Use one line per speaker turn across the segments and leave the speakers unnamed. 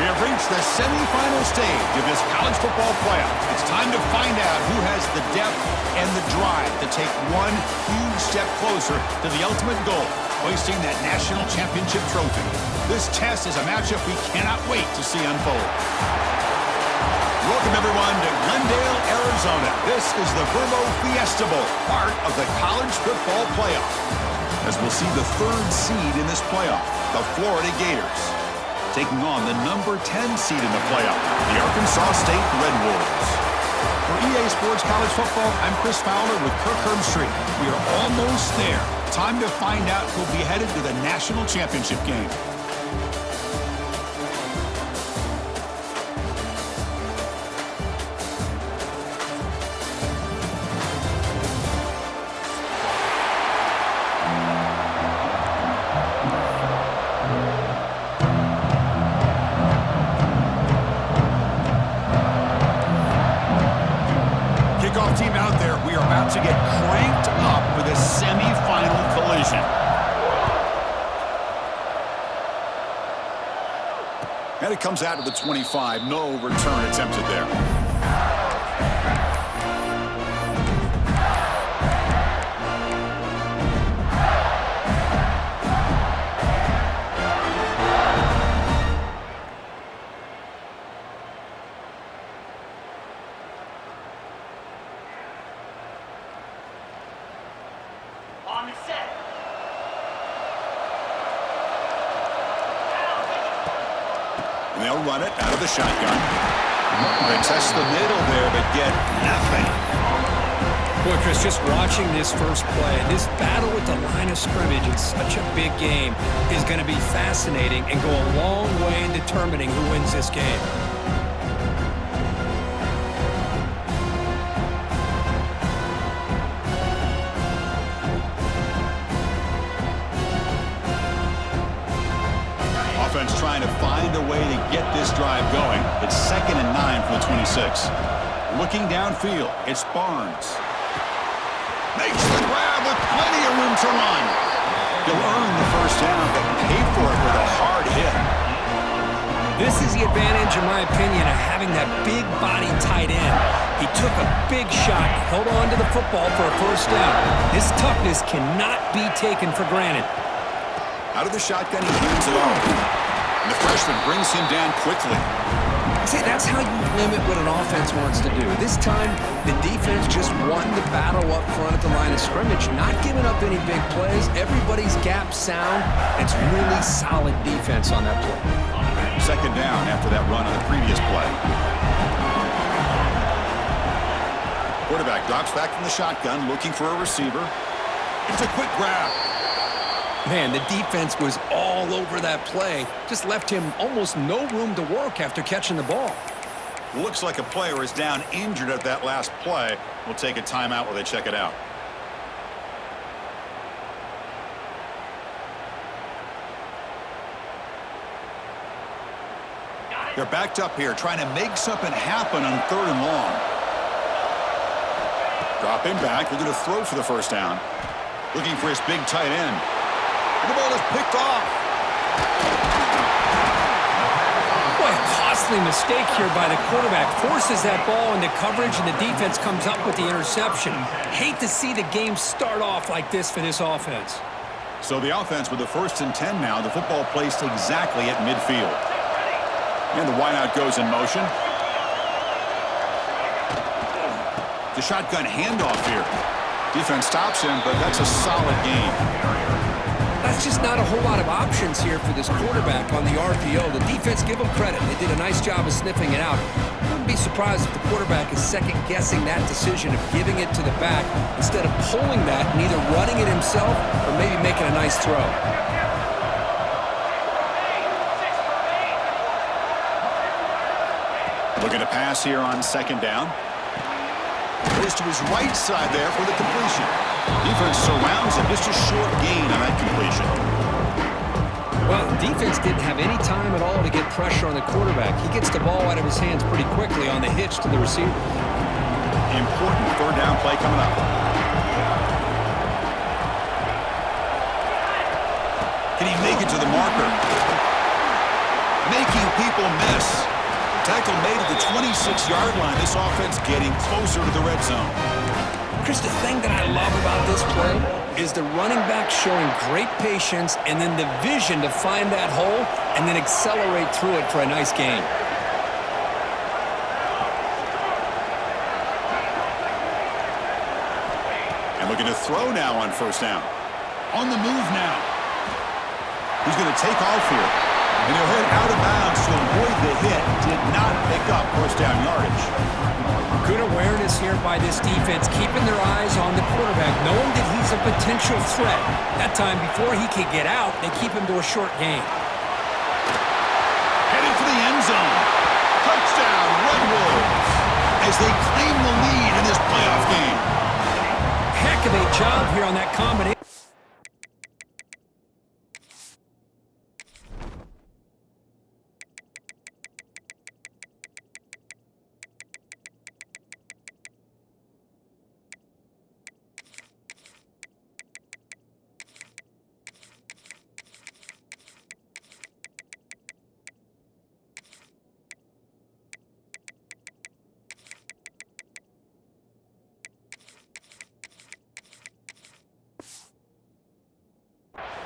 have reached the semifinal stage of this college football playoff. It's time to find out who has the depth and the drive to take one huge step closer to the ultimate goal, hoisting that national championship trophy. This test is a matchup we cannot wait to see unfold. Welcome, everyone, to Glendale, Arizona. This is the Verbo Fiesta Bowl, part of the college football playoff. As we'll see the third seed in this playoff, the Florida Gators, taking on the number 10 seed in the playoff, the Arkansas State Red Wolves. For EA Sports College Football, I'm Chris Fowler with Kirk Herbstreit. We are almost there. Time to find out who'll be headed to the national championship game. Team out there, we are about to get cranked up for the semi-final collision. And it comes out to the 25. No return attempted there. And they'll run it out of the shotgun. They test the middle there, but get nothing.
Boy, Chris, just watching this first play, this battle with the line of scrimmage in such a big game is going to be fascinating and go a long way in determining who wins this game.
Offense trying to find a way to get this drive going. It's 2nd and 9 for the 26. Looking downfield, it's Barnes. Makes the grab with plenty of room to run. He'll earn the first down, but pay for it with a hard hit.
This is the advantage, in my opinion, of having that big body tight end. He took a big shot, held on to the football for a first down. His toughness cannot be taken for granted.
Out of the shotgun, he hands it off. And the freshman brings him down quickly.
See, that's how you limit what an offense wants to do. This time, the defense just won the battle up front at the line of scrimmage, not giving up any big plays. Everybody's gap sound. It's really solid defense on that play.
2nd down after that run on the previous play. Quarterback drops back from the shotgun, looking for a receiver. It's a quick grab.
Man, the defense was all over that play. Just left him almost no room to work after catching the ball.
Looks like a player is down injured at that last play. We'll take a timeout while they check it out. They're backed up here, trying to make something happen on 3rd and long. Dropping back, looking to throw for the first down. Looking for his big tight end. And the ball is picked off.
Boy, a costly mistake here by the quarterback. Forces that ball into coverage, and the defense comes up with the interception. Hate to see the game start off like this for this offense.
So the offense with the 1st and 10 now. The football placed exactly at midfield. And the wideout goes in motion. The shotgun handoff here. Defense stops him, but that's a solid game.
That's just not a whole lot of options here for this quarterback on the RPO. The defense, give them credit. They did a nice job of sniffing it out. Wouldn't be surprised if the quarterback is second-guessing that decision of giving it to the back instead of pulling that and either running it himself or maybe making a nice throw.
Looking to pass here on 2nd down. Plays to his right side there for the completion. Defense surrounds him. Just a short gain on that completion.
Well, the defense didn't have any time at all to get pressure on the quarterback. He gets the ball out of his hands pretty quickly on the hitch to the receiver.
Important 3rd down play coming up. Can he make it to the marker? making people miss. Tackle made at the 26-yard line. This offense getting closer to the red zone.
Chris, the thing that I love about this play is the running back showing great patience and then the vision to find that hole and then accelerate through it for a nice gain.
And looking to throw now on first down. On the move now. He's going to take off here. And he'll head out of bounds to avoid the hit. Did not pick up first down yardage.
Good awareness here by this defense, keeping their eyes on the quarterback, knowing that he's a potential threat. That time, before he could get out, they keep him to a short gain.
Heading for the end zone. Touchdown, Red Wolves, as they claim the lead in this playoff game.
Heck of a job here on that combination.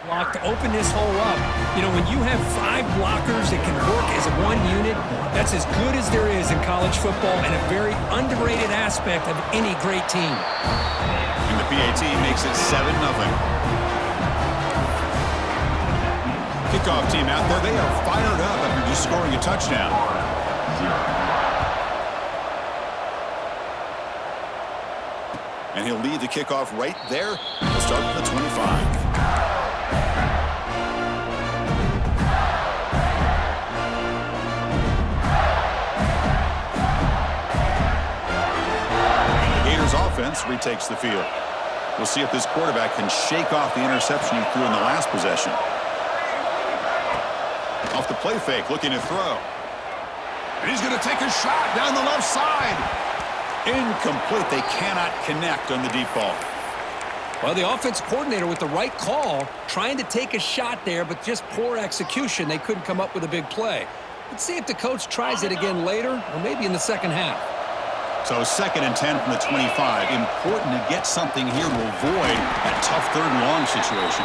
Block to open this hole up. You know, when you have 5 blockers that can work as one unit, that's as good as there is in college football and a very underrated aspect of any great team.
And the PAT makes it 7-0. Kickoff team out there. They are fired up after just scoring a touchdown. And he'll lead the kickoff right there. We'll start with the 25. Offense retakes the field. We'll see if this quarterback can shake off the interception he threw in the last possession. Off the play fake, looking to throw. And he's going to take a shot down the left side. Incomplete. They cannot connect on the deep ball.
Well, the offense coordinator with the right call, trying to take a shot there, but just poor execution. They couldn't come up with a big play. Let's see if the coach tries it again later, or maybe in the second half.
So 2nd and 10 from the 25. Important to get something here to avoid that tough 3rd and long situation.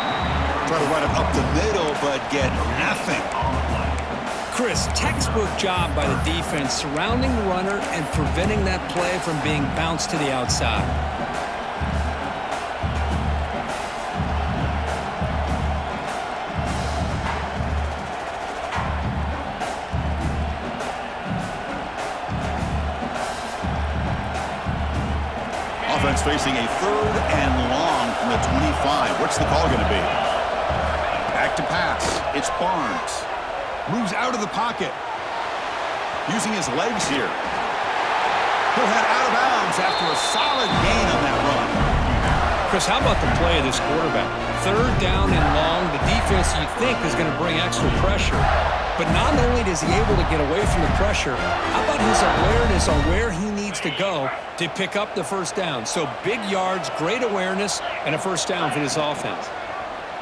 Try to run it up the middle, but get nothing.
Chris, textbook job by the defense surrounding the runner and preventing that play from being bounced to the outside.
Offense facing a 3rd and long from the 25. What's the call going to be? Back to pass. It's Barnes. Moves out of the pocket. Using his legs here. He'll head out of bounds after a solid gain on that run.
Chris, how about the play of this quarterback? 3rd down and long. The defense, you think, is going to bring extra pressure. But not only is he able to get away from the pressure, how about his awareness on where he needs to go to pick up the first down? So big yards, great awareness, and a first down for this offense.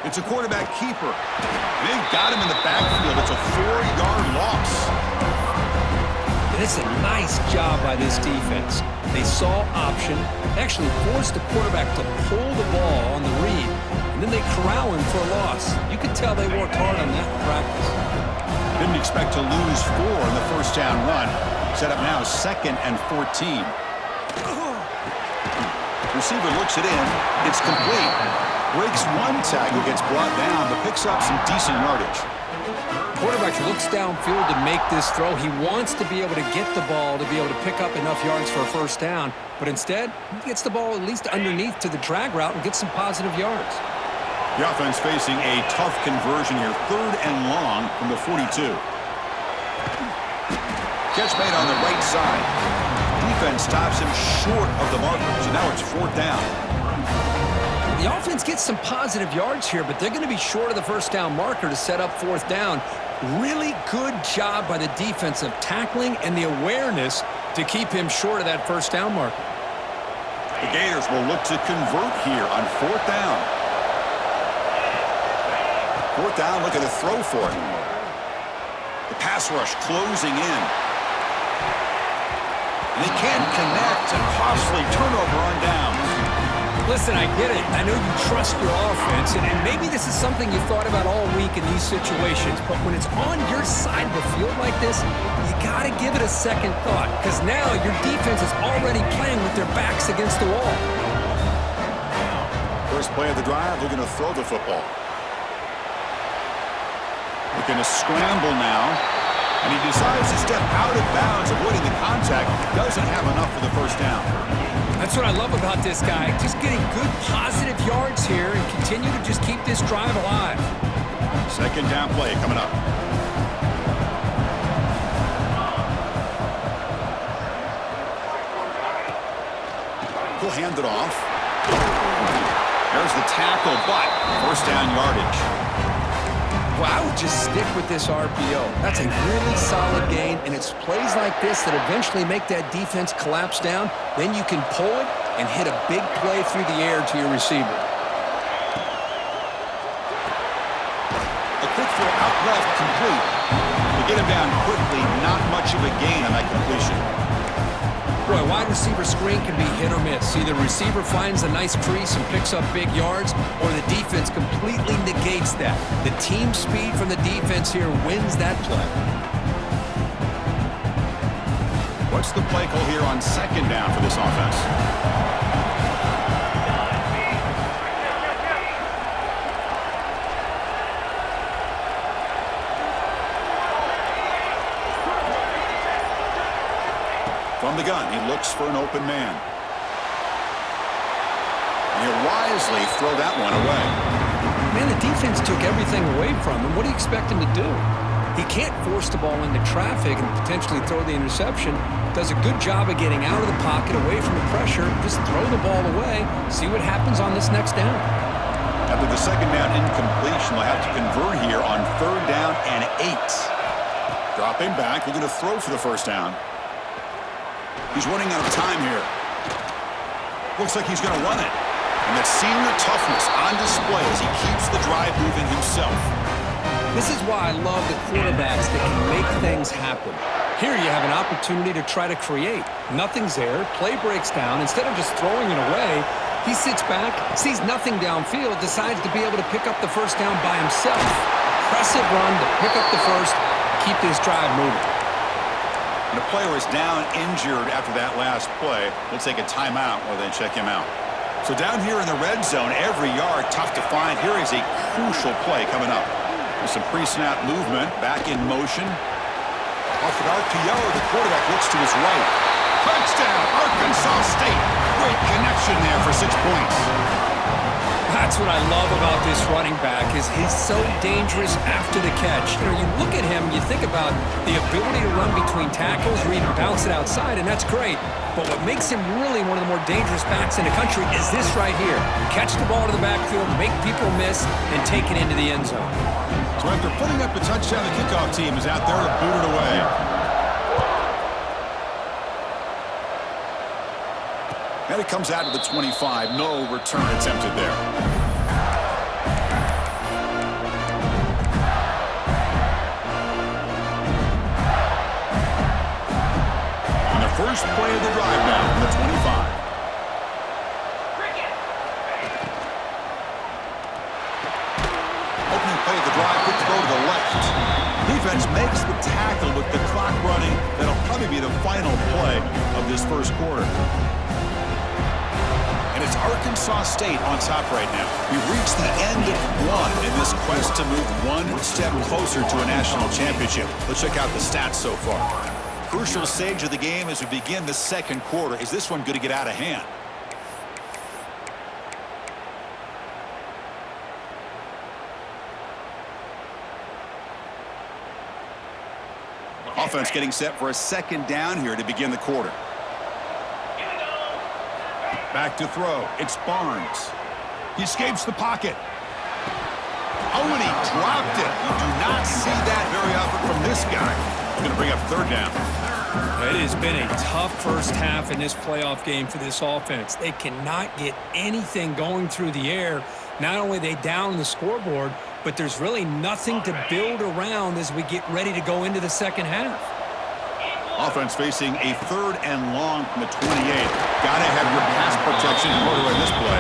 It's a quarterback keeper. They've got him in the backfield. It's a 4-yard loss.
And it's a nice job by this defense. They saw option, actually forced the quarterback to pull the ball on the read, and then they corral him for a loss. You could tell they worked hard on that in practice.
Didn't expect to lose 4 in the first down run. Set up now 2nd and 14. Receiver looks it in. It's complete. Breaks one tackle, gets brought down, but picks up some decent yardage.
Quarterback looks downfield to make this throw. He wants to be able to get the ball to be able to pick up enough yards for a first down, but instead, he gets the ball at least underneath to the drag route and gets some positive yards.
The offense facing a tough conversion here. 3rd and long from the 42. Catch made on the right side. Defense stops him short of the marker, so now it's 4th down.
The offense gets some positive yards here, but they're going to be short of the first down marker to set up 4th down. Really good job by the defense of tackling and the awareness to keep him short of that first down marker.
The Gators will look to convert here on 4th down. 4th down, looking to throw for it. The pass rush closing in. And they can't connect. A costly turnover on downs.
Listen, I get it. I know you trust your offense, and maybe this is something you thought about all week in these situations, but when it's on your side of the field like this, you got to give it a second thought, because now your defense is already playing with their backs against the wall.
First play of the drive, they're going to throw the football. They're going to scramble now, and he decides to step out of bounds, avoiding the contact. Doesn't have enough for the first down.
That's what I love about this guy. Just getting good, positive yards here and continue to just keep this drive alive.
Second down play coming up. He'll hand it off. There's the tackle, but first down yardage.
Well, I would just stick with this RPO. That's a really solid gain, and it's plays like this that eventually make that defense collapse down. Then you can pull it and hit a big play through the air to your receiver.
A quick throw out left, complete. To get him down quickly, not much of a gain on that completion.
Boy, wide receiver screen can be hit or miss. Either the receiver finds a nice crease and picks up big yards, or the defense completely negates that. The team speed from the defense here wins that play.
What's the play call here on second down for this offense? From the gun, he looks for an open man. And he'll wisely throw that one away.
Man, the defense took everything away from him. What do you expect him to do? He can't force the ball into traffic and potentially throw the interception. Does a good job of getting out of the pocket, away from the pressure. Just throw the ball away. See what happens on this next down.
After the second down incompletion, they'll have to convert here on third down and 8. Dropping back, they're going to throw for the first down. He's running out of time here. Looks like he's going to run it. And that's senior toughness on display as he keeps the drive moving himself.
This is why I love the quarterbacks that can make things happen. Here you have an opportunity to try to create. Nothing's there. Play breaks down. Instead of just throwing it away, he sits back, sees nothing downfield, decides to be able to pick up the first down by himself. Impressive run to pick up the first, keep this drive moving.
And the player is down injured after that last play. We'll take a timeout while they check him out. So down here in the red zone, every yard tough to find. Here is a crucial play coming up. There's some pre-snap movement, back in motion. Off an RPO, the quarterback looks to his right. Touchdown, Arkansas State. Great connection there for 6 points.
That's what I love about this running back is he's so dangerous after the catch. You know, you look at him, you think about the ability to run between tackles or even bounce it outside, and that's great. But what makes him really one of the more dangerous backs in the country is this right here. Catch the ball to the backfield, make people miss, and take it into the end zone.
So after putting up the touchdown, the kickoff team is out there to boot it away. And it comes out to the 25. No return attempted there. And the first play of the drive now from the 25. Opening play of the drive, quick throw to the left. Defense makes the tackle with the clock running. That'll probably be the final play of this first quarter. And it's Arkansas State on top right now. We've reached the end of one in this quest to move one step closer to a national championship. Let's check out the stats so far. Crucial stage of the game as we begin the second quarter. Is this one going to get out of hand? Offense getting set for a second down here to begin the quarter. Back to throw. It's Barnes. He escapes the pocket. Oh, and he dropped it. You do not see that very often from this guy. He's going to bring up third down.
It has been a tough first half in this playoff game for this offense. They cannot get anything going through the air. Not only are they down the scoreboard, but there's really nothing to build around as we get ready to go into the second half.
Offense facing a 3rd and long from the 28. Gotta have your pass protection in order in this play.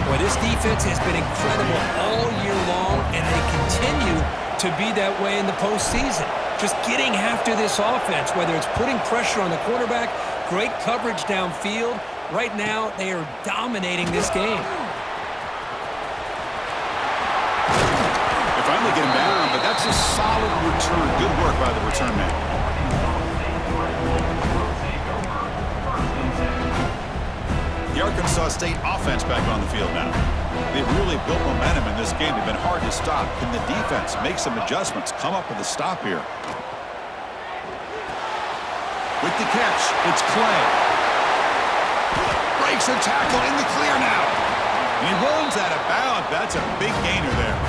Boy, this defense has been incredible all year long, and they continue to be that way in the postseason. Just getting after this offense, whether it's putting pressure on the quarterback, great coverage downfield. Right now, they are dominating this game.
They finally get him down, but that's a solid return. Good work by the return man. The Arkansas State offense back on the field now. They've really built momentum in this game. They've been hard to stop. Can the defense make some adjustments? Come up with a stop here. With the catch, it's Clay. Breaks a tackle in the clear now. And he runs out of bounds. That's a big gainer there.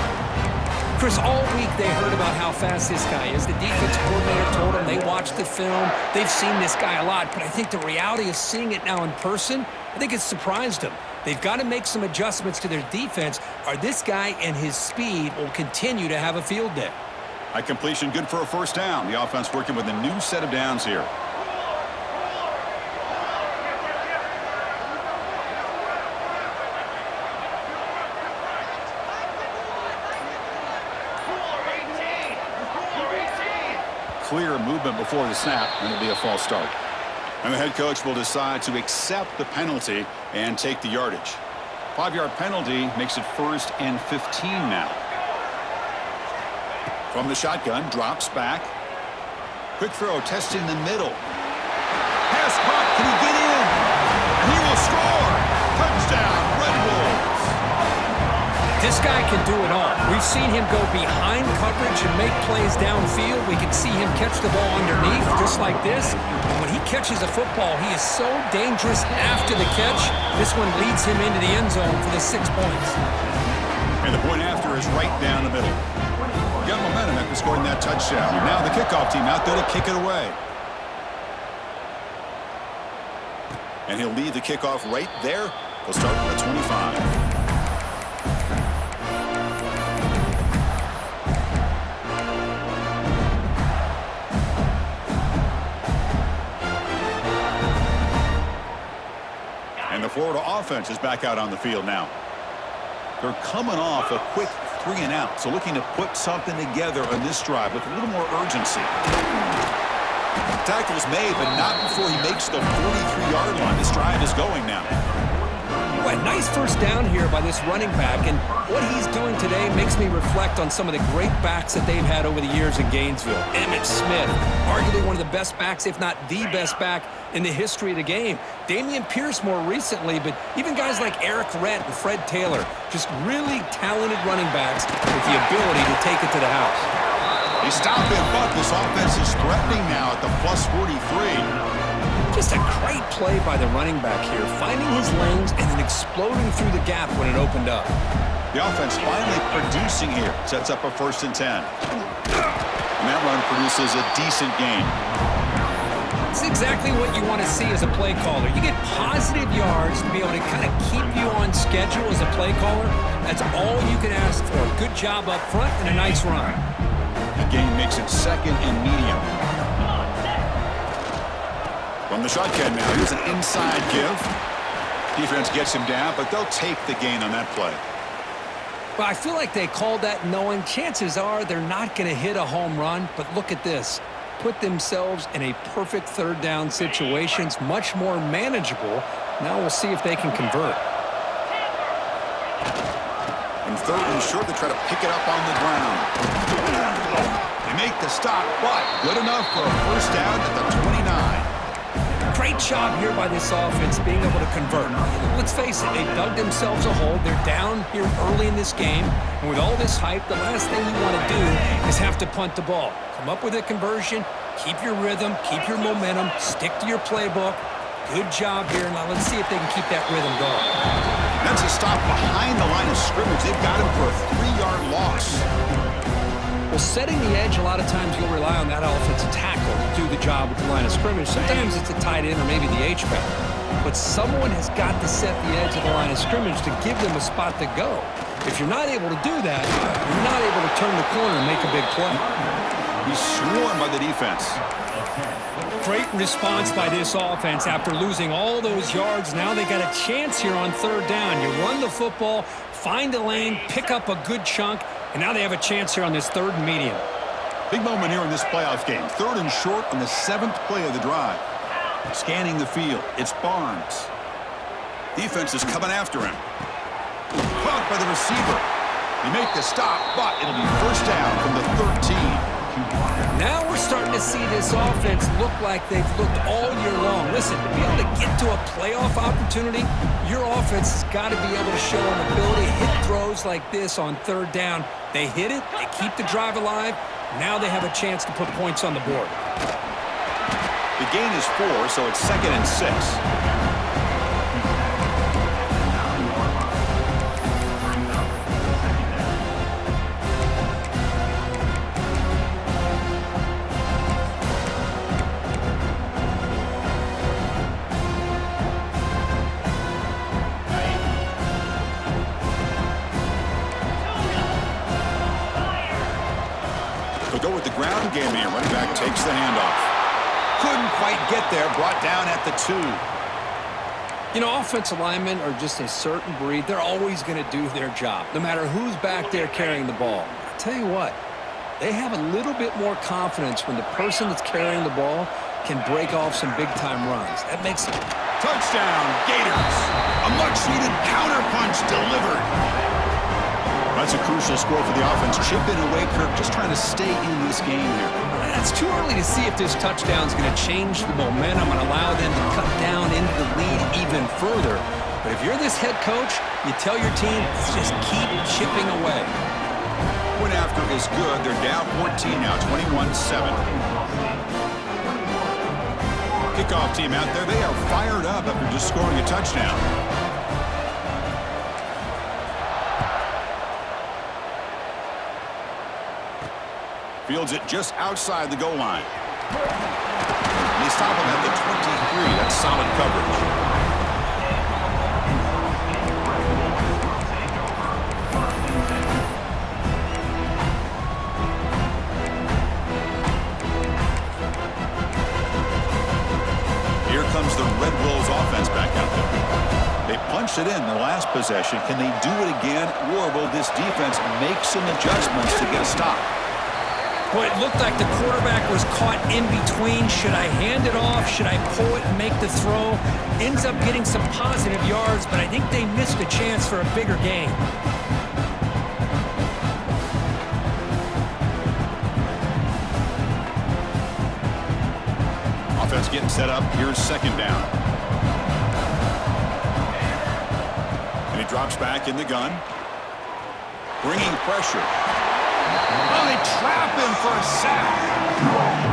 Chris, all week they heard about how fast this guy is. The defense coordinator told them they watched the film. They've seen this guy a lot. But I think the reality of seeing it now in person, I think it's surprised them. They've got to make some adjustments to their defense, or this guy and his speed will continue to have a field day.
High completion, good for a first down. The offense working with a new set of downs here. Clear movement before the snap, and it'll be a false start. And the head coach will decide to accept the penalty and take the yardage. 5-yard penalty makes it 1st and 15 now. From the shotgun, drops back. Quick throw, testing the middle. Pass caught, can he get in? And he will score! Touchdown, Red Wolves!
This guy can do it all. We've seen him go behind coverage and make plays downfield. We can see him catch the ball underneath, just like this. And when he catches a football, he is so dangerous after the catch. This one leads him into the end zone for the 6 points.
And the point after is right down the middle. Got momentum after scoring that touchdown. Now the kickoff team out there to kick it away. And he'll lead the kickoff right there. He'll start from the 25. And the Florida offense is back out on the field now. They're coming off a quick 3 and out, so looking to put something together on this drive with a little more urgency. Tackle's made, but not before he makes the 43-yard line. This drive is going now.
Boy, nice first down here by this running back, and what he's doing today makes me reflect on some of the great backs that they've had over the years in Gainesville. Emmitt Smith, arguably one of the best backs, if not the best back in the history of the game. Damian Pierce more recently, but even guys like Eric Rett and Fred Taylor, just really talented running backs with the ability to take it to the house.
They stop him, but this offense is threatening now at the plus 43.
Just a great play by the running back here, finding his lanes and then exploding through the gap when it opened up.
The offense finally producing here. Sets up a 1st and 10. And that run produces a decent gain.
It's exactly what you want to see as a play caller. You get positive yards to be able to kind of keep you on schedule as a play caller. That's all you can ask for. Good job up front and a nice run.
The gain makes it 2nd and medium. From the shotgun now, here's an inside give. Defense gets him down, but they'll take the gain on that play.
Well, I feel like they called that knowing chances are they're not going to hit a home run, but look at this. Put themselves in a perfect 3rd down situation. It's much more manageable. Now we'll see if they can convert.
And 3rd and short, they try to pick it up on the ground. They make the stop, but good enough for a 1st down at the 29.
Great job here by this offense being able to convert. Let's face it, they dug themselves a hole. They're down here early in this game. And with all this hype, the last thing you want to do is have to punt the ball. Come up with a conversion, keep your rhythm, keep your momentum, stick to your playbook. Good job here. Now let's see if they can keep that rhythm going.
That's a stop behind the line of scrimmage. They've got him for a 3-yard loss.
Well, setting the edge, a lot of times you'll rely on that offensive tackle to do the job with the line of scrimmage. Sometimes it's a tight end or maybe the H-back. But someone has got to set the edge of the line of scrimmage to give them a spot to go. If you're not able to do that, you're not able to turn the corner and make a big play.
He's swarmed by the defense.
Great response by this offense after losing all those yards. Now they got a chance here on third down. You run the football, find a lane, pick up a good chunk, and now they have a chance here on this third and medium.
Big moment here in this playoff game. 3rd and short on the 7th play of the drive. Scanning the field. It's Barnes. Defense is coming after him. Caught by the receiver. They make the stop, but it'll be first down from the 13.
Now we're starting to see this offense look like they've looked all year long. Listen, to be able to get to a playoff opportunity, your offense has got to be able to show an ability to hit throws like this on third down. They hit it, they keep the drive alive. Now they have a chance to put points on the board.
The gain is 4, so it's 2nd and 6. Go with the ground game here. Running back takes the handoff. Couldn't quite get there. Brought down at the 2.
You know, offensive linemen are just a certain breed. They're always going to do their job, no matter who's back there carrying the ball. I'll tell you what, they have a little bit more confidence when the person that's carrying the ball can break off some big-time runs. That makes them...
Touchdown, Gators. A much-needed counterpunch delivered. That's a crucial score for the offense. Chipping away, Kirk, just trying to stay in this game here.
It's too early to see if this touchdown is going to change the momentum and allow them to cut down into the lead even further. But if you're this head coach, you tell your team, let's just keep chipping away.
Point after is good. They're down 14 now, 21-7. Kickoff team out there. They are fired up after just scoring a touchdown. Fields it just outside the goal line. They stop him at the 23. That's solid coverage. Here comes the Red Wolves offense back out there. They punched it in the last possession. Can they do it again, or will this defense make some adjustments to get a stop?
Boy, it looked like the quarterback was caught in between. Should I hand it off? Should I pull it and make the throw? Ends up getting some positive yards, but I think they missed a chance for a bigger gain.
Offense getting set up. Here's 2nd down. And he drops back in the gun. Bringing pressure. Oh, they trap him for a sack.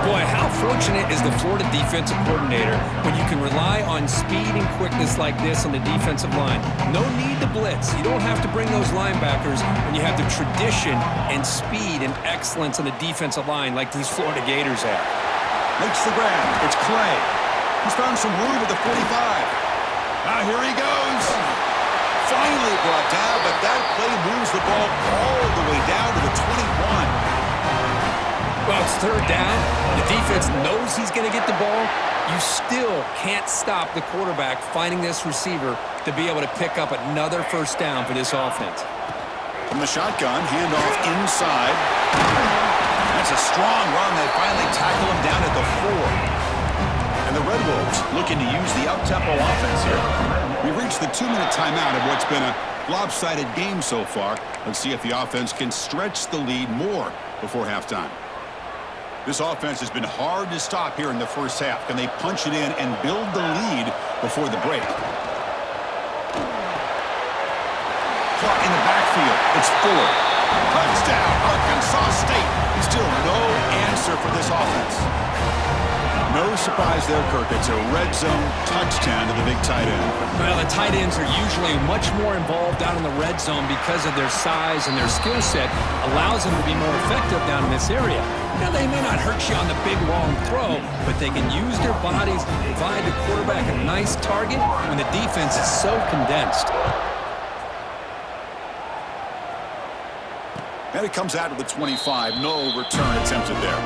Boy, how fortunate is the Florida defensive coordinator when you can rely on speed and quickness like this on the defensive line. No need to blitz. You don't have to bring those linebackers when you have the tradition and speed and excellence on the defensive line like these Florida Gators have.
Makes the grab. It's Clay. He's found some room at the 45. Here he goes. Finally brought down, but that play moves the ball all the way down to the 21.
Well, it's third down. The defense knows he's going to get the ball. You still can't stop the quarterback finding this receiver to be able to pick up another first down for this offense.
From the shotgun, handoff inside. That's a strong run. They finally tackle him down at the 4. And the Red Wolves looking to use the up-tempo offense here. We've reached the 2-minute timeout of what's been a lopsided game so far. Let's see if the offense can stretch the lead more before halftime. This offense has been hard to stop here in the first half. Can they punch it in and build the lead before the break? Caught in the backfield. It's Fuller. Touchdown, Arkansas State. Still no answer for this offense. No surprise there, Kirk. It's a red zone touchdown to the big tight end.
Well, the tight ends are usually much more involved down in the red zone because of their size and their skill set allows them to be more effective down in this area. Now, they may not hurt you on the big, long throw, but they can use their bodies to provide the quarterback a nice target when the defense is so condensed.
And it comes out to the 25. No return attempted there.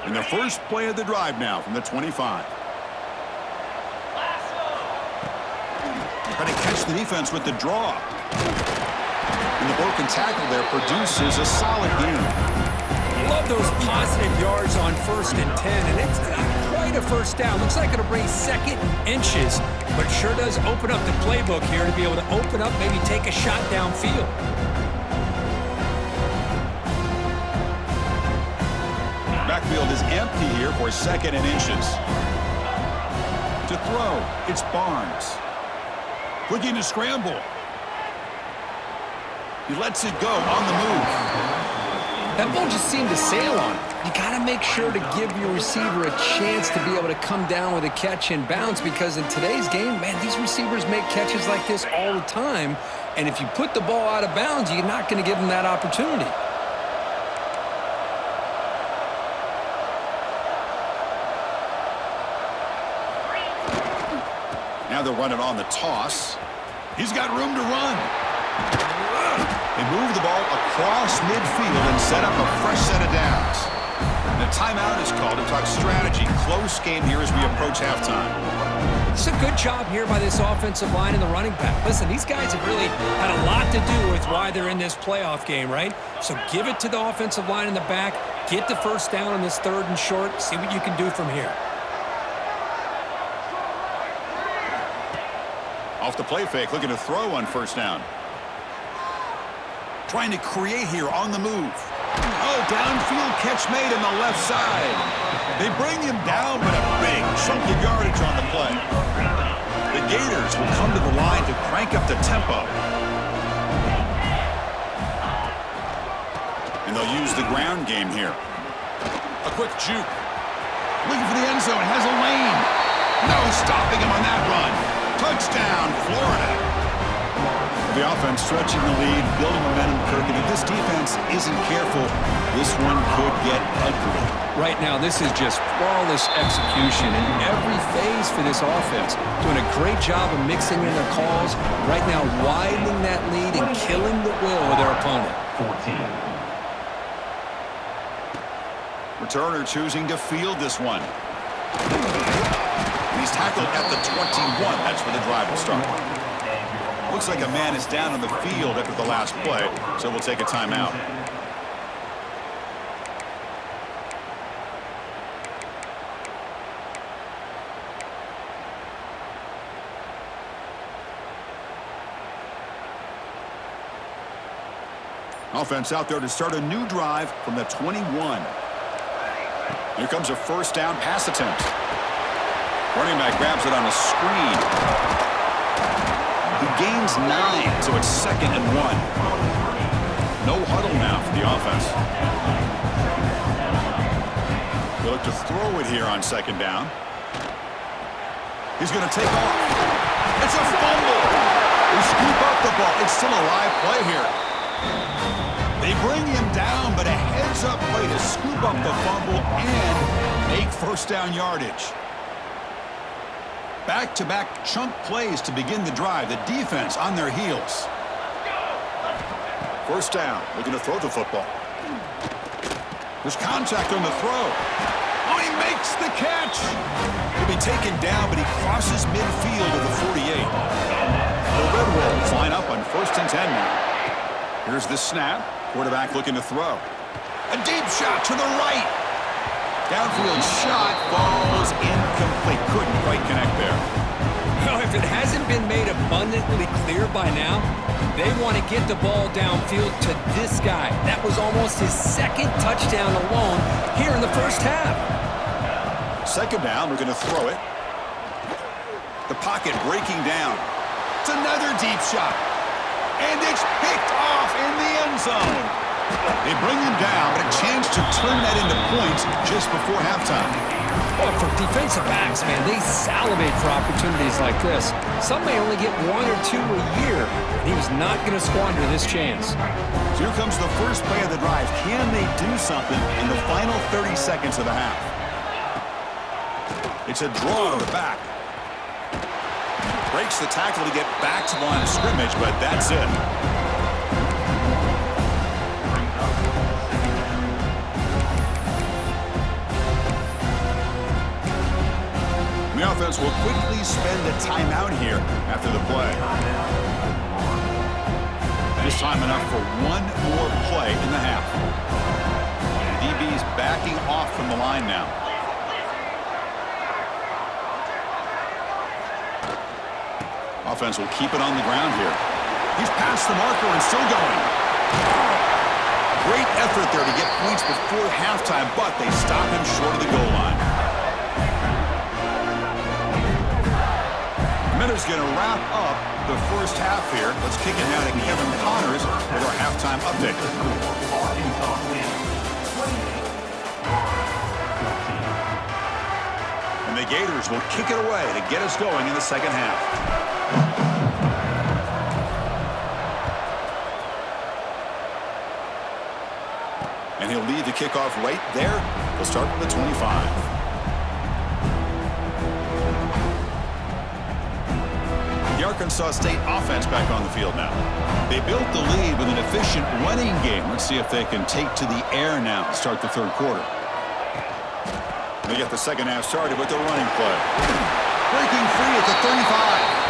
And the first play of the drive now from the 25. Trying to catch the defense with the draw. And the broken tackle there produces a solid gain.
Love those positive yards on 1st and 10, and it's not quite a first down. Looks like it'll bring second inches, but it sure does open up the playbook here to be able to open up, maybe take a shot downfield.
Backfield is empty here for 2nd and inches. To throw, it's Barnes. Looking to scramble. He lets it go on the move.
That ball just seemed to sail on him. You got to make sure to give your receiver a chance to be able to come down with a catch and bounce, because in today's game, man, these receivers make catches like this all the time. And if you put the ball out of bounds, you're not going to give them that opportunity.
Now they'll run it on the toss. He's got room to run. They move the ball across midfield and set up a fresh set of downs. And a timeout is called to talk strategy. Close game here as we approach halftime.
It's a good job here by this offensive line and the running back. Listen, these guys have really had a lot to do with why they're in this playoff game, right? So give it to the offensive line in the back. Get the first down on this 3rd and short. See what you can do from here.
Off the play fake, looking to throw on 1st down. Trying to create here on the move. Oh, downfield catch made on the left side. They bring him down, but a big chunk of yardage on the play. The Gators will come to the line to crank up the tempo. And they'll use the ground game here. A quick juke. Looking for the end zone, has a lane. No stopping him on that run. Touchdown, Florida. The offense stretching the lead, building momentum, Kirk. And if this defense isn't careful, this one could get ugly.
Right now, this is just flawless execution in every phase for this offense. Doing a great job of mixing in their calls. Right now, widening that lead and killing the will of their opponent.
14. Returner choosing to field this one. He's tackled at the 21. That's where the drive will start. Looks like a man is down on the field after the last play, so we'll take a timeout. Offense out there to start a new drive from the 21. Here comes a 1st down pass attempt. Running back grabs it on a screen. He gains 9, so it's 2nd and 1. No huddle now for the offense. They look to throw it here on 2nd down. He's going to take off. It's a fumble. They scoop up the ball. It's still a live play here. They bring him down, but a heads-up play to scoop up the fumble and make 1st down yardage. Back-to-back chunk plays to begin the drive. The defense on their heels. 1st down. Looking to throw the football. There's contact on the throw. Oh, he makes the catch. He'll be taken down, but he crosses midfield to the 48. The Red Wolves line up on 1st and 10 now. Here's the snap. Quarterback looking to throw. A deep shot to the right. Downfield shot falls incomplete. Couldn't quite connect there.
Well, if it hasn't been made abundantly clear by now, they want to get the ball downfield to this guy. That was almost his 2nd touchdown alone here in the 1st half.
2nd down, we're going to throw it. The pocket breaking down. It's another deep shot. And it's picked off in the end zone. They bring him down, but a chance to turn that into points just before halftime.
Well, for defensive backs, man, they salivate for opportunities like this. Some may only get 1 or 2 a year, and he was not going to squander this chance.
So here comes the first play of the drive. Can they do something in the final 30 seconds of the half? It's a draw to the back. Breaks the tackle to get back to the line of scrimmage, but that's it. The offense will quickly spend a timeout here after the play. This time enough for one more play in the half. The DB's backing off from the line now. Offense will keep it on the ground here. He's past the marker and still going. Great effort there to get points before halftime, but they stop him short of the goal line. Miller's going to wrap up the first half here. Let's kick it now to Kevin Connors with our halftime update. And the Gators will kick it away to get us going in the second half. And he'll lead the kickoff right there. We'll start from the 25. The Arkansas State offense back on the field now. They built the lead with an efficient running game. Let's see if they can take to the air now to start the third quarter. They get the second half started with the running play. Breaking free at the 35.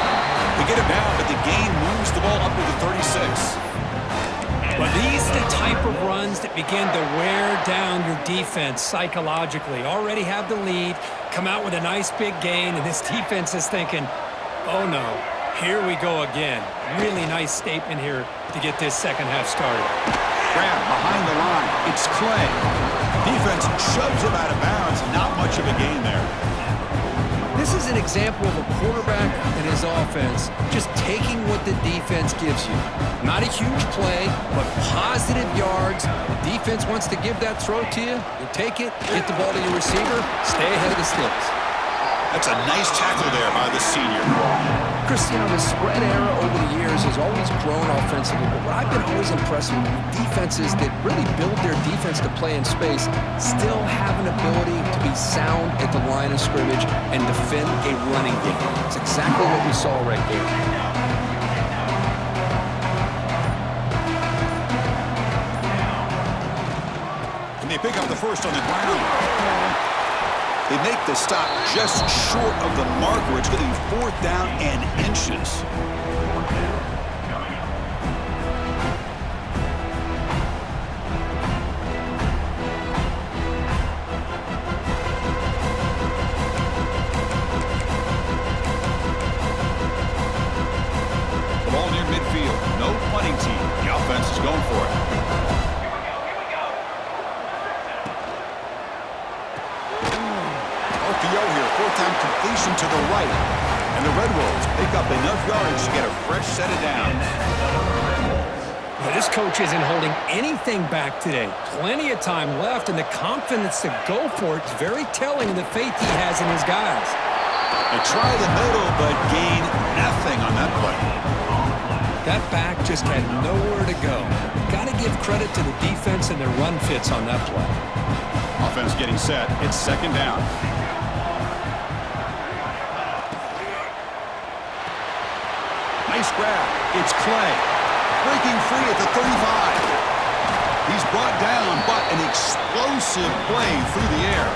They get it down, but the gain moves the ball up to the 36.
Well, these are the type of runs that begin to wear down your defense psychologically. Already have the lead, come out with a nice big gain, and this defense is thinking, oh no, here we go again. Really nice statement here to get this second half started.
Grab behind the line. It's Clay. Defense shoves him out of bounds. Not much of a gain there.
This is an example of a quarterback and his offense just taking what the defense gives you. Not a huge play, but positive yards. The defense wants to give that throw to you. You take it, get the ball to your receiver, stay ahead of the sticks.
That's a nice tackle there by the senior.
Chris, you know, the spread era over the years has always grown offensively, but what I've been always impressed with defenses that really build their defense to play in space still have an ability to be sound at the line of scrimmage and defend a running game. It's exactly what we saw right here.
And they pick up the first on the ground. They make the stop just short of the marker. It's going to be 4th down and inches. The ball near midfield. No punting team. The offense is going for it. Here, 4th-down completion to the right. And the Red Wolves pick up enough yardage to get a fresh set of downs.
Well, this coach isn't holding anything back today. Plenty of time left, and the confidence to go for it is very telling of the faith he has in his guys.
They try the middle, but gain nothing on that play.
That back just had nowhere to go. Got to give credit to the defense and their run fits on that play.
Offense getting set. It's 2nd down. Nice grab. It's Clay. Breaking free at the 35. He's brought down, but an explosive play through the air.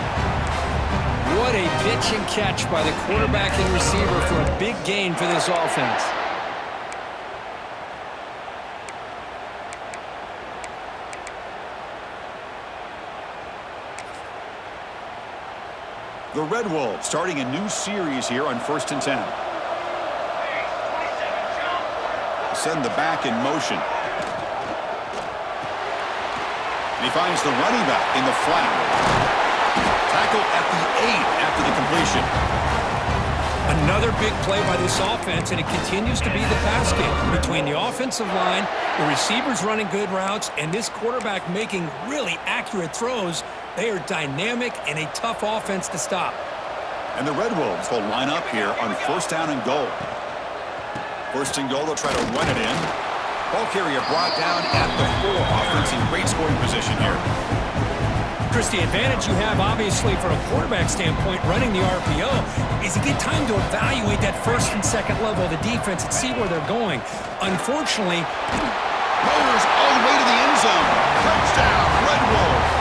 What a pitch and catch by the quarterback and receiver for a big gain for this offense.
The Red Wolves starting a new series here on 1st and 10. Send the back in motion. And he finds the running back in the flat. Tackle at the 8 after the completion.
A Another big play by this offense, and it continues to be the pass game between the offensive line, the receivers running good routes, and this quarterback making really accurate throws. They are dynamic and a tough offense to stop.
And the Red Wolves will line up here on first down and goal. First and goal, they'll try to run it in. Ball carrier brought down at the 4. Offense in great scoring position here.
Chris, the advantage you have, obviously, from a quarterback standpoint, running the RPO, is you get time to evaluate that first and second level of the defense and see where they're going. Unfortunately,
Motors all the way to the end zone. Touchdown, Red Wolves.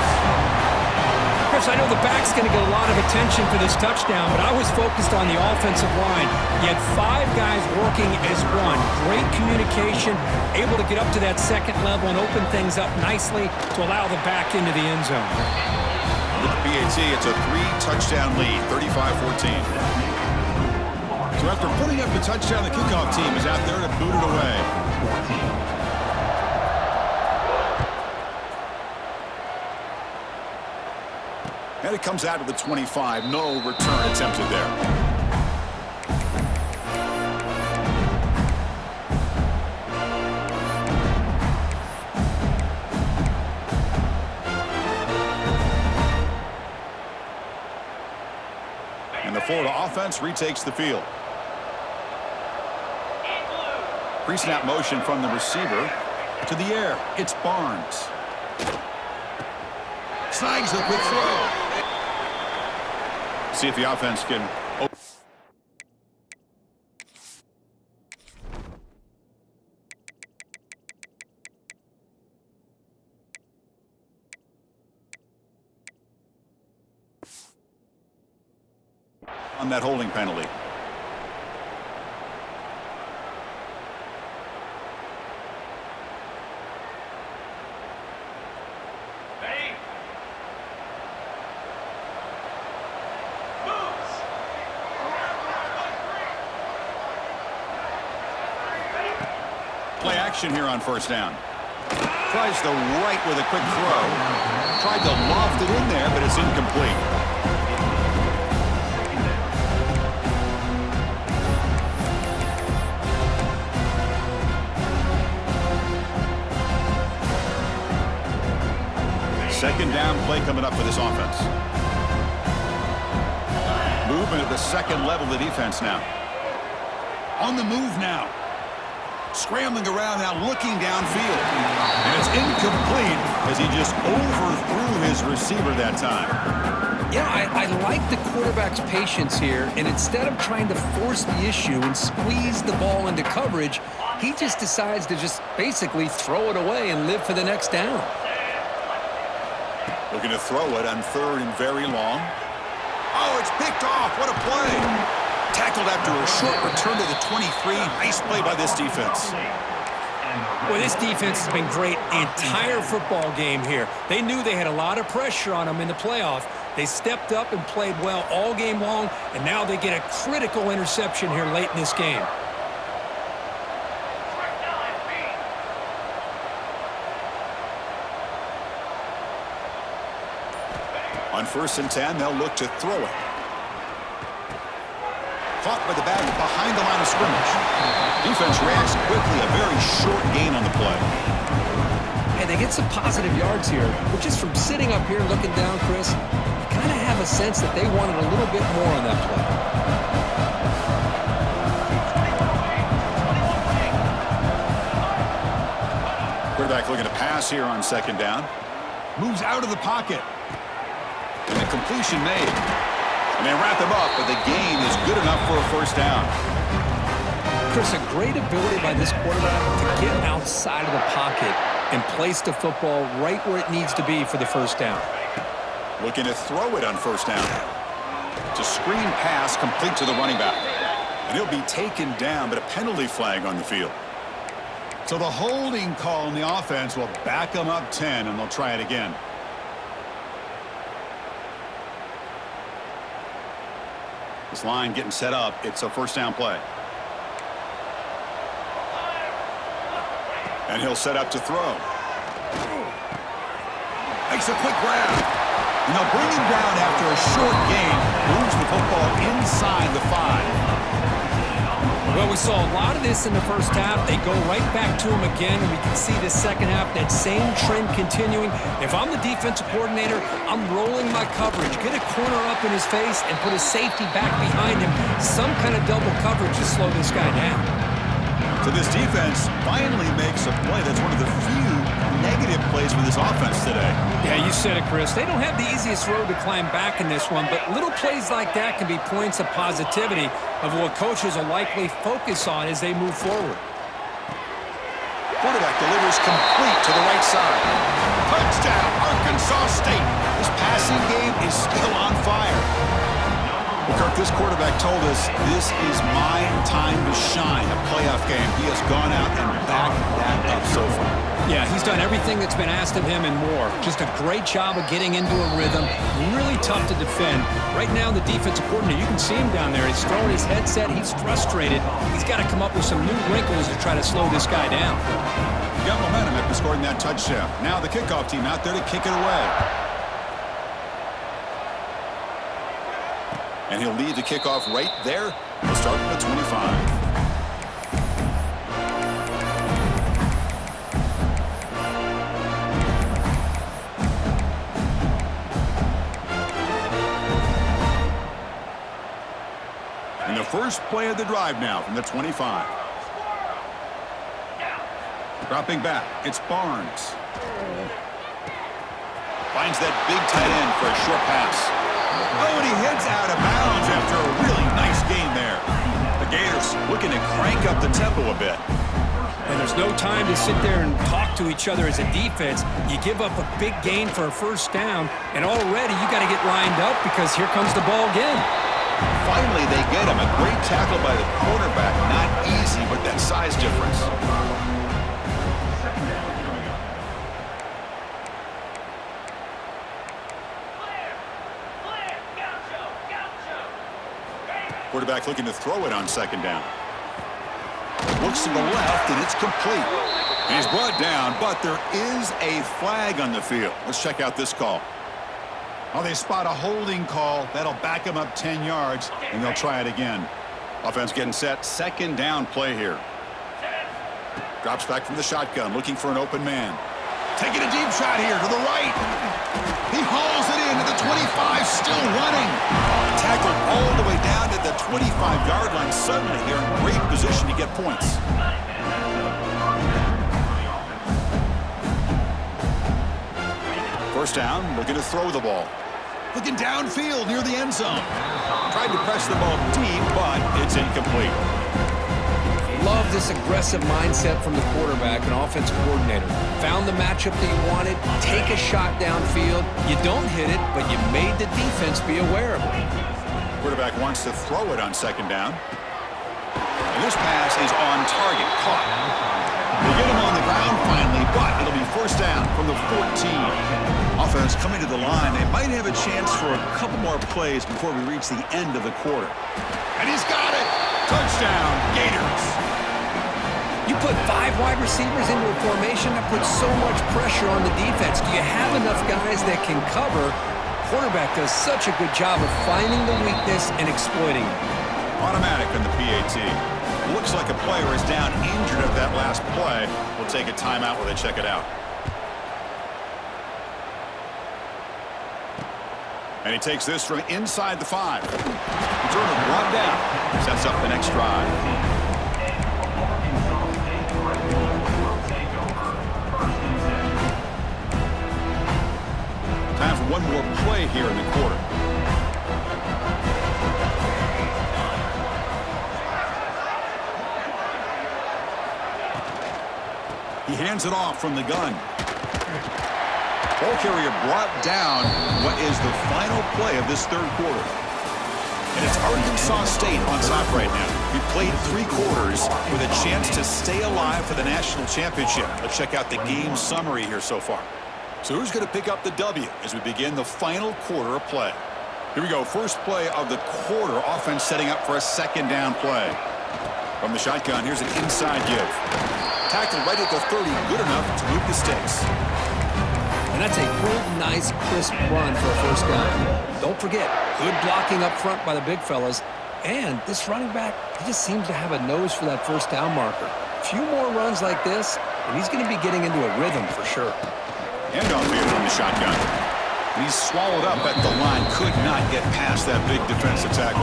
Chris, I know the back's going to get a lot of attention for this touchdown, but I was focused on the offensive line. You had 5 guys working as one. Great communication, able to get up to that second level and open things up nicely to allow the back into the end zone.
With the PAT, it's a 3-touchdown lead, 35-14. So after putting up the touchdown, the kickoff team is out there to boot it away. And it comes out of the 25. No return attempted there. And the Florida offense retakes the field. Pre-snap motion from the receiver to the air. It's Barnes. Snags the quick throw. See if the offense can. On that holding penalty. Play action here on first down. Tries the right with a quick throw. Tried to loft it in there, but it's incomplete. Second down play coming up for this offense. Movement at the second level of the defense now. On the move now. Scrambling around now, looking downfield. And it's incomplete as he just overthrew his receiver that time.
Yeah, I like the quarterback's patience here, and instead of trying to force the issue and squeeze the ball into coverage, he just decides to just basically throw it away and live for the next down.
Looking to throw it on third and very long. Oh, it's picked off. What a play. Tackled after a short return to the 23. Nice play by this defense.
Well, this defense has been great the entire football game here. They knew they had a lot of pressure on them in the playoff. They stepped up and played well all game long, and now they get a critical interception here late in this game.
On first and 10, they'll look to throw it. Caught by the back behind the line of scrimmage. Defense reacts quickly. A very short gain on the play.
And they get some positive yards here, but just from sitting up here looking down, Chris, you kind of have a sense that they wanted a little bit more on that play.
Quarterback looking to pass here on second down. Moves out of the pocket. And the completion made. And they wrap him up, but the gain is good enough for a first down.
Chris, a great ability by this quarterback to get outside of the pocket and place the football right where it needs to be for the first down.
Looking to throw it on first down. It's a screen pass complete to the running back. And he'll be taken down, but a penalty flag on the field. So the holding call in the offense will back them up 10, and they'll try it again. This line getting set up. It's a first down play. And he'll set up to throw. Makes a quick grab. And they'll bring him down after a short gain. Moves the football inside the 5.
Well, we saw a lot of this in the first half. They go right back to him again, and we can see the second half, that same trend continuing. If I'm the defensive coordinator, I'm rolling my coverage. Get a corner up in his face and put a safety back behind him. Some kind of double coverage to slow this guy down.
So this defense finally makes a play. That's one of the few negative plays for this offense today.
Yeah, you said it, Chris. They don't have the easiest road to climb back in this one, but little plays like that can be points of positivity of what coaches will likely focus on as they move forward.
Quarterback delivers complete to the right side. Touchdown, Arkansas State. This passing game is still on fire. Well, Kirk, this quarterback told us this is my time to shine, a playoff game. He has gone out and backed that up so far.
Yeah, he's done everything that's been asked of him and more. Just a great job of getting into a rhythm. Really tough to defend. Right now, the defensive coordinator, you can see him down there. He's throwing his headset. He's frustrated. He's got to come up with some new wrinkles to try to slow this guy down.
He got momentum after scoring that touchdown. Now the kickoff team out there to kick it away. And he'll lead the kickoff right there. We'll start from the 25. And the first play of the drive now from the 25. Dropping back, it's Barnes. Finds that big tight end for a short pass. Oh, and he heads out of bounds after a really nice game there. The Gators looking to crank up the tempo a bit.
And there's no time to sit there and talk to each other as a defense. You give up a big gain for a first down, and already you got to get lined up because here comes the ball again.
Finally, they get him. A great tackle by the quarterback. Not easy with that size difference. Quarterback looking to throw it on second down. Looks to the left, and it's complete. He's brought down, but there is a flag on the field. Let's check out this call. Oh, they spot a holding call. That'll back him up 10 yards, and they'll try it again. Offense getting set. Second down play here. Drops back from the shotgun, looking for an open man. Taking a deep shot here to the right. He hauls it in to the 25, still running. Tackled all the way down to the 25-yard line. Suddenly, they're in great position to get points. First down, looking to throw the ball. Looking downfield near the end zone. Tried to press the ball deep, but it's incomplete.
Love this aggressive mindset from the quarterback and offensive coordinator. Found the matchup that you wanted, take a shot downfield. You don't hit it, but you made the defense be aware of it.
Quarterback wants to throw it on second down. And this pass is on target, caught. They get him on the ground finally, but it'll be first down from the 14. Offense coming to the line. They might have a chance for a couple more plays before we reach the end of the quarter. And he's got it! Touchdown, Gators!
You put 5 wide receivers into a formation that puts so much pressure on the defense. Do you have enough guys that can cover? Quarterback does such a good job of finding the weakness and exploiting it.
Automatic on the PAT. Looks like a player is down injured at that last play. We'll take a timeout while they check it out. And he takes this from inside the 5. Returner brought down. Sets up the next drive. Time for one more play here in the quarter. He hands it off from the gun. Ball carrier brought down. What is the final play of this third quarter? And it's Arkansas State on top right now. We played 3 quarters with a chance to stay alive for the national championship. Let's check out the game summary here so far. So who's going to pick up the W as we begin the final quarter of play? Here we go. First play of the quarter. Offense setting up for a second down play. From the shotgun, here's an inside give. Tackled right at the 30. Good enough to move the sticks.
And that's a good, nice, crisp run for a first down. Don't forget, good blocking up front by the big fellas. And this running back, he just seems to have a nose for that first down marker. A few more runs like this, and he's going to be getting into a rhythm for sure.
Handoff here from the shotgun. And he's swallowed up at the line. Could not get past that big defensive tackle.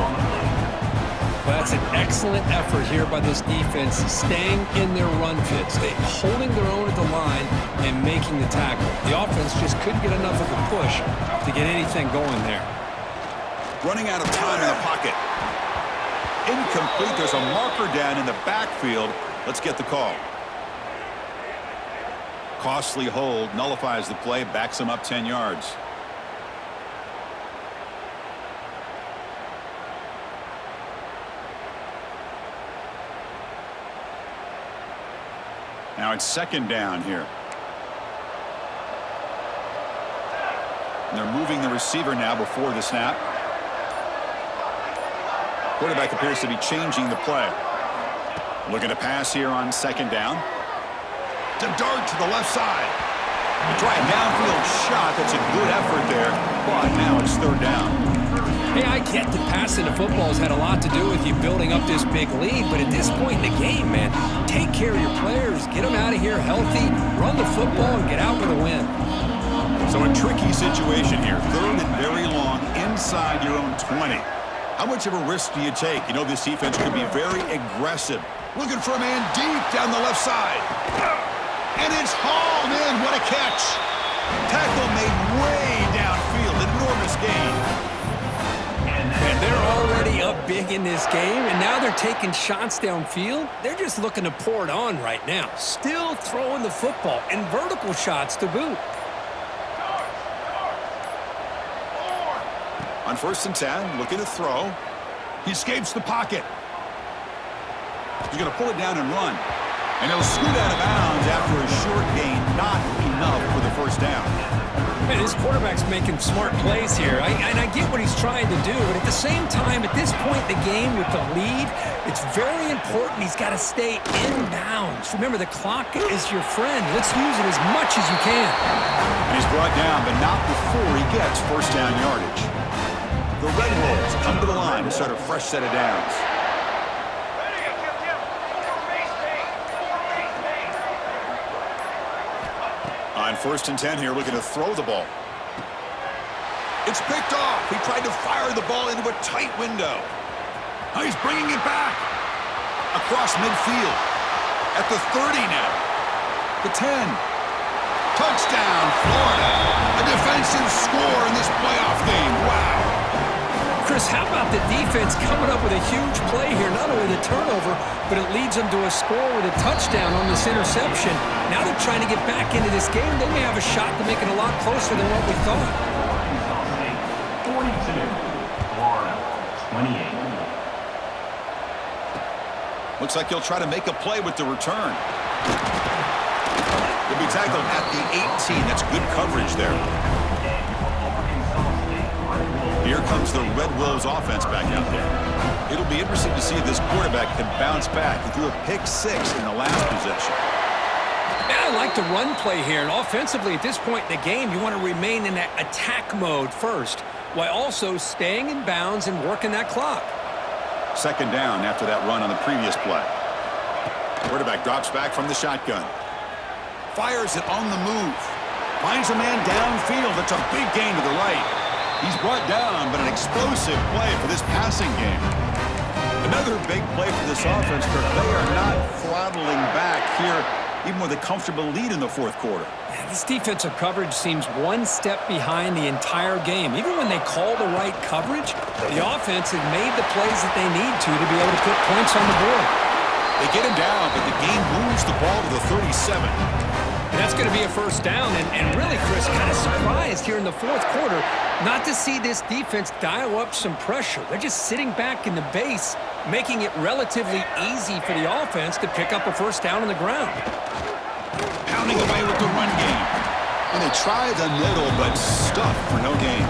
Well, that's an excellent effort here by this defense, staying in their run fits. They holding their own at the line and making the tackle. The offense just couldn't get enough of a push to get anything going there.
Running out of time in the pocket. Incomplete. There's a marker down in the backfield. Let's get the call. Costly hold, nullifies the play, backs him up 10 yards. Now it's second down here. And they're moving the receiver now before the snap. Quarterback appears to be changing the play. Looking to pass here on second down. To dart to the left side. They try a downfield shot. That's a good effort there. But now it's third down.
Hey, I get that passing the football has had a lot to do with you building up this big lead, but at this point in the game, man, take care of your players, get them out of here healthy, run the football, and get out with a win.
So a tricky situation here. Third and very long inside your own 20. How much of a risk do you take? You know this defense could be very aggressive. Looking for a man deep down the left side. And it's hauled in. What a catch. Tackle made way downfield. Enormous gain.
And they're already up big in this game, and now they're taking shots downfield. They're just looking to pour it on right now. Still throwing the football, and vertical shots to boot.
On first and 10, looking to throw. He escapes the pocket. He's going to pull it down and run. And he'll scoot out of bounds after a short gain. Not enough for the first down.
Man, this quarterback's making smart plays here. And I get what he's trying to do, but at the same time, at this point in the game with the lead, it's very important he's got to stay in bounds. Remember, the clock is your friend. Let's use it as much as you can.
And he's brought down, but not before he gets first down yardage. The Red Wolves come to the line to start a fresh set of downs. On first and 10 here, looking to throw the ball. It's picked off. He tried to fire the ball into a tight window. Now he's bringing it back. Across midfield. At the 30 now. The 10. Touchdown, Florida. A defensive score in this playoff game. Wow.
Chris, how about the defense coming up with a huge play here? Not only the turnover, but it leads them to a score with a touchdown on this interception. Now they're trying to get back into this game. They may have a shot to make it a lot closer than what we thought.
42, Florida, 28.
Looks like he'll try to make a play with the return. He'll be tackled at the 18. That's good coverage there. Here comes the Red Wolves offense back out there. It'll be interesting to see if this quarterback can bounce back. He threw a pick-6 in the last possession.
Yeah, I like the run play here. And offensively, at this point in the game, you want to remain in that attack mode first, while also staying in bounds and working that clock.
Second down after that run on the previous play. Quarterback drops back from the shotgun. Fires it on the move. Finds a man downfield. That's a big gain to the right. He's brought down, but an explosive play for this passing game. Another big play for this offense, Kirk. They are not throttling back here, even with a comfortable lead in the fourth quarter.
Yeah, this defensive coverage seems one step behind the entire game. Even when they call the right coverage, the offense has made the plays that they need to be able to put points on the board.
They get him down, but the game moves the ball to the 37.
And that's going to be a first down. And really, Chris, kind of surprised here in the fourth quarter not to see this defense dial up some pressure. They're just sitting back in the base, making it relatively easy for the offense to pick up a first down on the ground.
Pounding away with the run game. And they try the middle, but stuffed for no gain.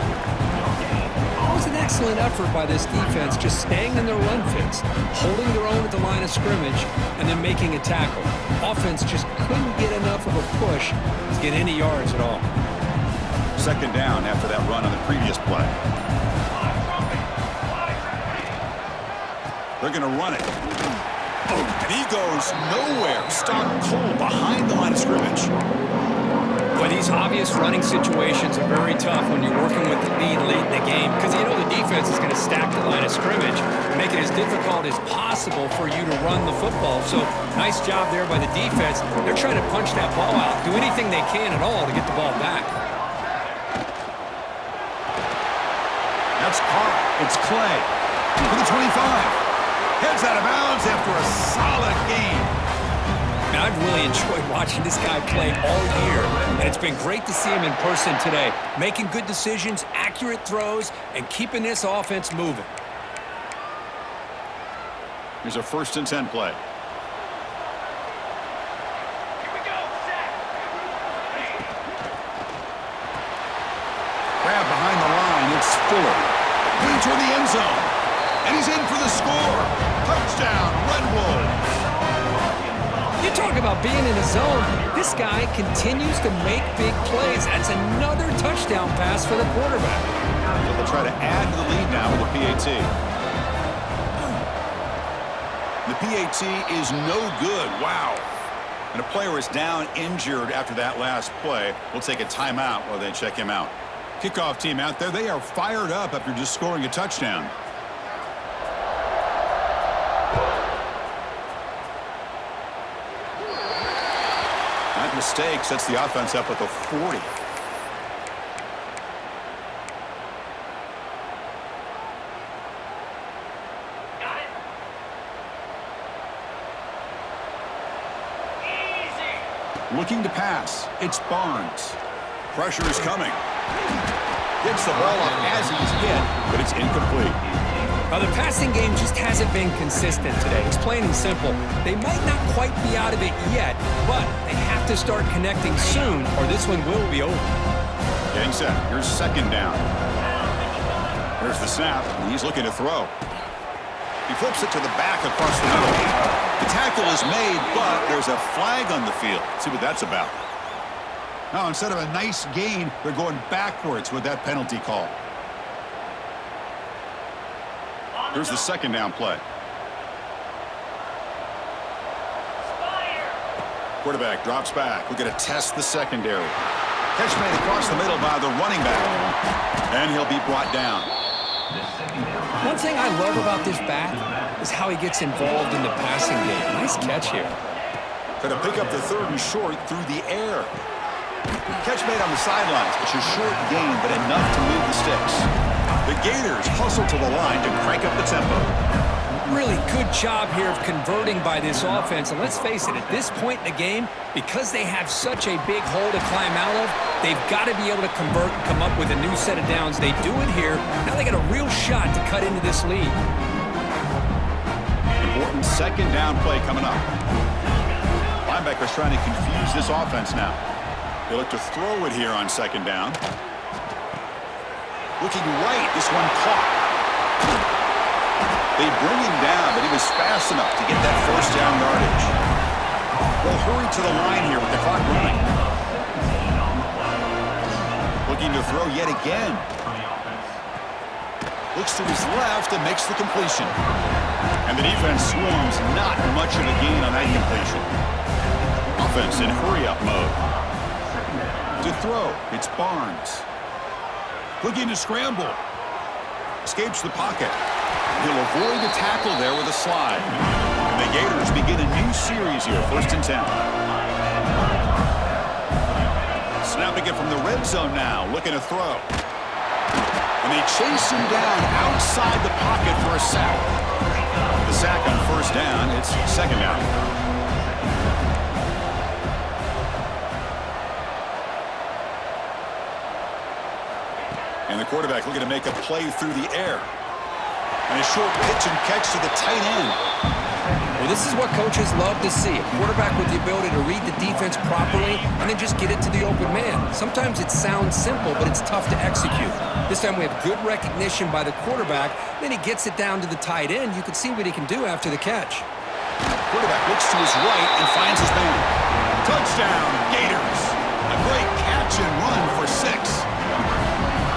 It was an excellent effort by this defense, just staying in their run fits, holding their own at the line of scrimmage, and then making a tackle. Offense just couldn't get enough of a push to get any yards at all.
Second down after that run on the previous play. They're going to run it. And he goes nowhere. Stopped cold behind the line of scrimmage.
Well, these obvious running situations are very tough when you're working with the lead late in the game because you know the defense is going to stack the line of scrimmage, make it as difficult as possible for you to run the football. So nice job there by the defense. They're trying to punch that ball out, do anything they can at all to get the ball back.
That's Carr. It's Clay. For the 25. Heads out of bounds after a solid game.
I've really enjoyed watching this guy play all year, and it's been great to see him in person today, making good decisions, accurate throws, and keeping this offense moving.
Here's a 1st and 10 play.
Here we go, set.
Grab behind the line. It's Fuller. Leading toward the end zone. And he's in for the score. Touchdown, Red Wolves.
You talk about being in a zone. This guy continues to make big plays. That's another touchdown pass for the quarterback.
They'll try to add to the lead now with the PAT. The PAT is no good. Wow. And a player is down injured after that last play. We'll take a timeout while they check him out. Kickoff team out there. They are fired up after just scoring a touchdown. That mistake sets the offense up at the 40.
Got it. Easy.
Looking to pass. It's Barnes. Pressure is coming. Gets the ball off as he's hit, but it's incomplete.
The passing game just hasn't been consistent today. It's plain and simple. They might not quite be out of it yet, but they have to start connecting soon, or this one will be over.
Getting set. Here's 2nd down. Here's the snap, and he's looking to throw. He flips it to the back across the middle. The tackle is made, but there's a flag on the field. Let's see what that's about. Now, instead of a nice gain, they're going backwards with that penalty call. Here's the 2nd down play. Quarterback drops back. We're going to test the secondary. Catch made across the middle by the running back. And he'll be brought down.
One thing I love about this back is how he gets involved in the passing game. Nice catch here.
Try to pick up the 3rd and short through the air. Catch made on the sidelines. It's a short gain, but enough to move the sticks. The Gators hustle to the line to crank up the tempo.
Really good job here of converting by this offense. And let's face it, at this point in the game, because they have such a big hole to climb out of, they've got to be able to convert and come up with a new set of downs. They do it here. Now they got a real shot to cut into this lead.
Important 2nd down play coming up. Linebackers trying to confuse this offense now. They look to throw it here on 2nd down. Looking right, this one caught. They bring him down, but he was fast enough to get that 1st down yardage. They'll hurry to the line here with the clock running. Looking to throw yet again. Looks to his left and makes the completion. And the defense swarms, not much of a gain on that completion. Offense in hurry-up mode. To throw, it's Barnes. Looking to scramble. Escapes the pocket. He'll avoid the tackle there with a slide. And the Gators begin a new series here, 1st and 10. Snapping it from the red zone now, looking to throw. And they chase him down outside the pocket for a sack. The sack on 1st down, it's 2nd down. And the quarterback looking to make a play through the air. And a short pitch and catch to the tight end.
Well, this is what coaches love to see. A quarterback with the ability to read the defense properly and then just get it to the open man. Sometimes it sounds simple, but it's tough to execute. This time we have good recognition by the quarterback. Then he gets it down to the tight end. You can see what he can do after the catch.
Quarterback looks to his right and finds his man. Touchdown, Gators. A great catch and run for 6.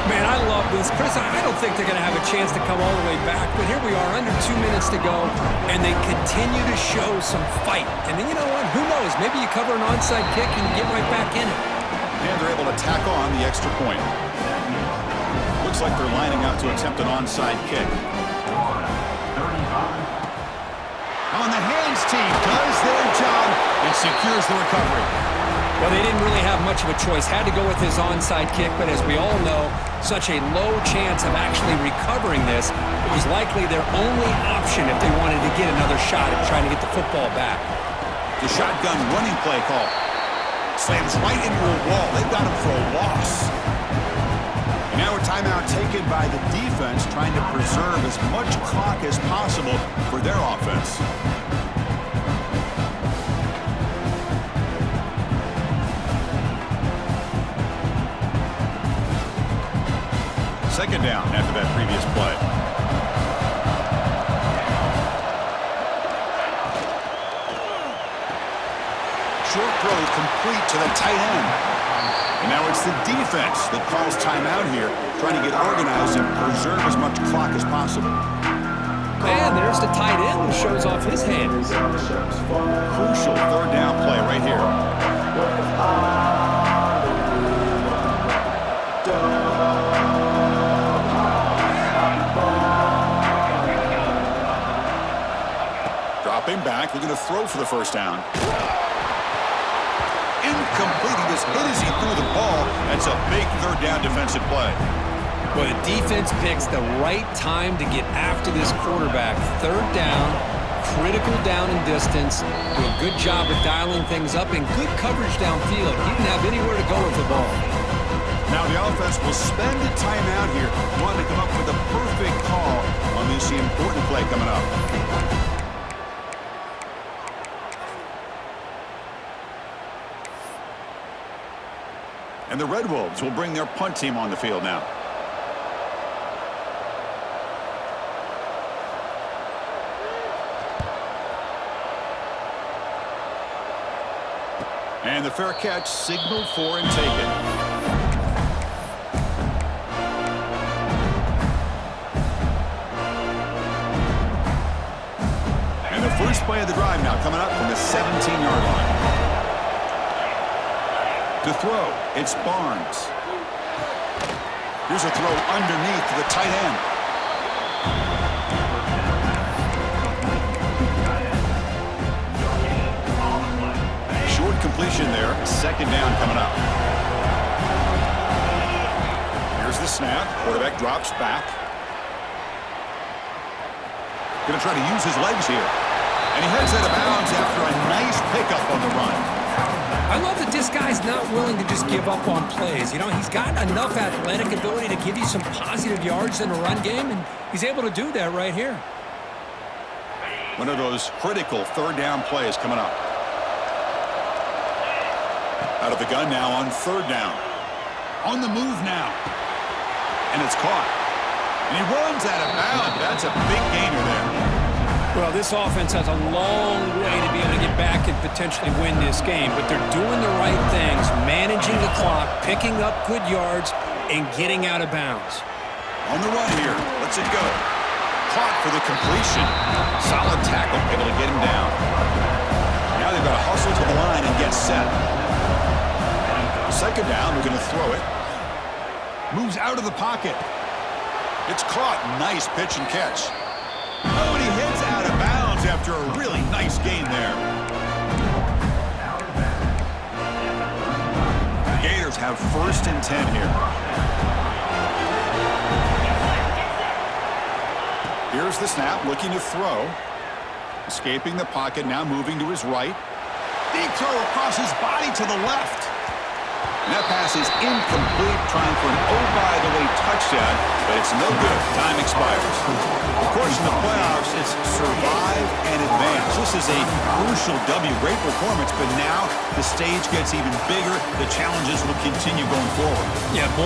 Man, I love this. Chris, I don't think they're going to have a chance to come all the way back, but here we are, under 2 minutes to go, and they continue to show some fight. And then, you know what? Who knows? Maybe you cover an onside kick and you get right back in it.
And they're able to tack on the extra point. Looks like they're lining up to attempt an onside kick. On the hands team does their job and secures the recovery.
Well, they didn't really have much of a choice. Had to go with his onside kick, but as we all know, such a low chance of actually recovering this. It was likely their only option if they wanted to get another shot at trying to get the football back.
The shotgun running play call. Slams right into a wall. They've got him for a loss. And now a timeout taken by the defense, trying to preserve as much clock as possible for their offense. Second down after that previous play. Short throw complete to the tight end. And now it's the defense that calls timeout here, trying to get organized and preserve as much clock as possible.
And there's the tight end who shows off his hands.
Crucial third down play right here. Dropping back, looking to throw for the first down. Incomplete. He just hit as he threw the ball. That's a big third down defensive play.
Well, the defense picks the right time to get after this quarterback. Third down, critical down and distance. Do a good job of dialing things up and good coverage downfield. He didn't have anywhere to go with the ball.
Now the offense will spend the timeout here, wanting to come up with the perfect call on this important play coming up. And the Red Wolves will bring their punt team on the field now. And the fair catch signaled for and taken. And the first play of the drive now coming up from the 17-yard line. To throw, it's Barnes. Here's a throw underneath to the tight end. Short completion there, second down coming up. Here's the snap, quarterback drops back. Gonna try to use his legs here. And he heads out of bounds after a nice pickup on the run.
I love that this guy's not willing to just give up on plays. You know, he's got enough athletic ability to give you some positive yards in the run game, and he's able to do that right here.
One of those critical third down plays coming up. Out of the gun now on third down. On the move now. And it's caught. And he runs out of bounds. That's a big gainer there.
Well, this offense has a long way to be able to get back and potentially win this game, but they're doing the right things, managing the clock, picking up good yards, and getting out of bounds.
On the run here. Lets it go. Caught for the completion. Solid tackle, able to get him down. Now they've got to hustle to the line and get set. Second down, we're going to throw it. Moves out of the pocket. It's caught. Nice pitch and catch. Oh, and he heads out of bounds after a really nice gain there. The Gators have 1st and 10 here. Here's the snap, looking to throw. Escaping the pocket, now moving to his right. Deep throw across his body to the left. And that pass is incomplete, trying for an oh-by-the-way touchdown, but it's no good. Time expires. Of course, in the playoffs, it's survive and advance. This is a crucial W. Great performance, but now the stage gets even bigger. The challenges will continue going forward.
Yeah,